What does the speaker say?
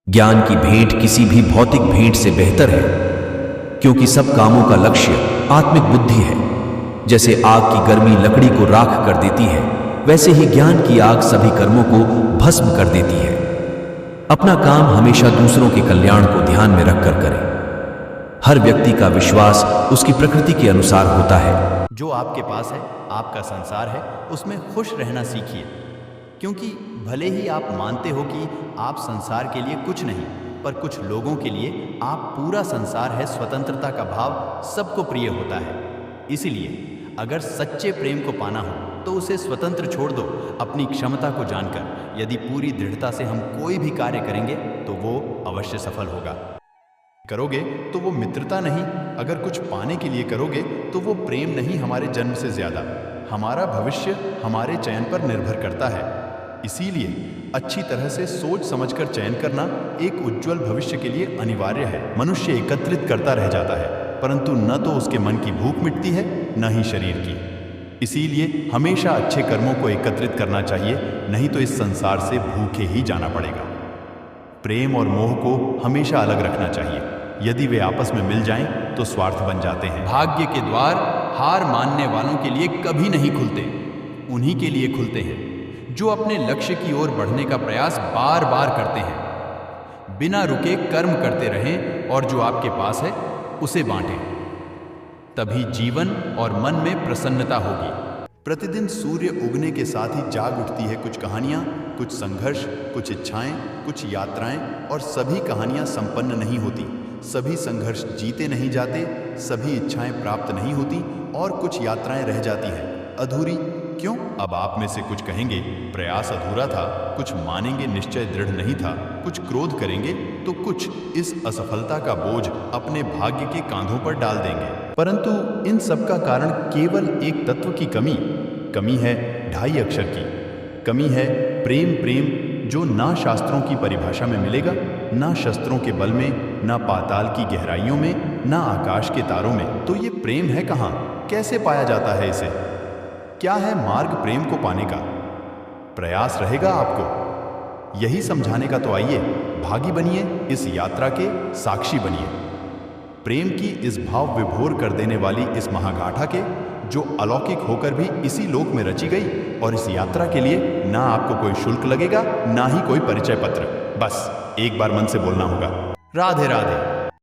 ज्ञान की भेंट किसी भी भौतिक भेंट से बेहतर है, क्योंकि सब कामों का लक्ष्य आत्मिक बुद्धि है। जैसे आग की गर्मी लकड़ी को राख कर देती है, वैसे ही ज्ञान की आग सभी कर्मों को भस्म कर देती है। अपना काम हमेशा दूसरों के कल्याण को ध्यान में रखकर करें। हर व्यक्ति का विश्वास उसकी प्रकृति के अनुसार होता है। जो आपके पास है, आपका संसार है, उसमें खुश रहना सीखिए। क्योंकि भले ही आप मानते हो कि आप संसार के लिए कुछ नहीं, पर कुछ लोगों के लिए आप पूरा संसार है। स्वतंत्रता का भाव सबको प्रिय होता है। इसीलिए अगर सच्चे प्रेम को पाना हो तो उसे स्वतंत्र छोड़ दो। अपनी क्षमता को जानकर यदि पूरी दृढ़ता से हम कोई भी कार्य करेंगे तो वो अवश्य सफल होगा। करोगे तो वो मित्रता नहीं, अगर कुछ पाने के लिए करोगे तो वो प्रेम नहीं, हमारे जन्म से ज्यादा हमारा भविष्य हमारे चयन पर निर्भर करता है। इसीलिए अच्छी तरह से सोच समझकर चयन करना एक उज्जवल भविष्य के लिए अनिवार्य है। मनुष्य एकत्रित करता रह जाता है, परंतु न तो उसके मन की भूख मिटती है, न ही शरीर की। इसीलिए हमेशा अच्छे कर्मों को एकत्रित करना चाहिए, नहीं तो इस संसार से भूखे ही जाना पड़ेगा। प्रेम और मोह को हमेशा अलग रखना चाहिए। यदि वे आपस में मिल जाएं तो स्वार्थ बन जाते हैं। भाग्य के द्वार हार मानने वालों के लिए कभी नहीं खुलते, उन्हीं के लिए खुलते हैं जो अपने लक्ष्य की ओर बढ़ने का प्रयास बार बार करते हैं। बिना रुके कर्म करते रहें और जो आपके पास है उसे बांटें। तभी जीवन और मन में प्रसन्नता होगी। प्रतिदिन सूर्य उगने के साथ ही जाग उठती है कुछ कहानियां, कुछ संघर्ष, कुछ इच्छाएं, कुछ यात्राएं, और सभी कहानियां संपन्न नहीं होती, सभी संघर्ष जीते नहीं जाते, सभी इच्छाएं प्राप्त नहीं होती, और कुछ यात्राएं रह जाती हैं अधूरी। क्यों? अब आप में से कुछ कहेंगे प्रयास अधूरा था, कुछ मानेंगे निश्चय दृढ़ नहीं था, कुछ क्रोध करेंगे तो कुछ इस असफलता का बोझ अपने भाग्य के कांधों पर डाल देंगे। परंतु इन सब का कारण केवल एक तत्व की कमी है, 2.5 अक्षर की कमी है। प्रेम जो ना शास्त्रों की परिभाषा में मिलेगा, ना शस्त्रों के बल में, ना पाताल की गहराइयों में, ना आकाश के तारों में। तो ये प्रेम है कहाँ? कैसे पाया जाता है इसे? क्या है मार्ग प्रेम को पाने का? प्रयास रहेगा आपको यही समझाने का। तो आइए भागी बनिए, इस यात्रा के साक्षी बनिए। प्रेम की इस भाव विभोर कर देने वाली इस महागाथा के, जो अलौकिक होकर भी इसी लोक में रची गई। और इस यात्रा के लिए ना आपको कोई शुल्क लगेगा, ना ही कोई परिचय पत्र। बस एक बार मन से बोलना होगा, राधे राधे।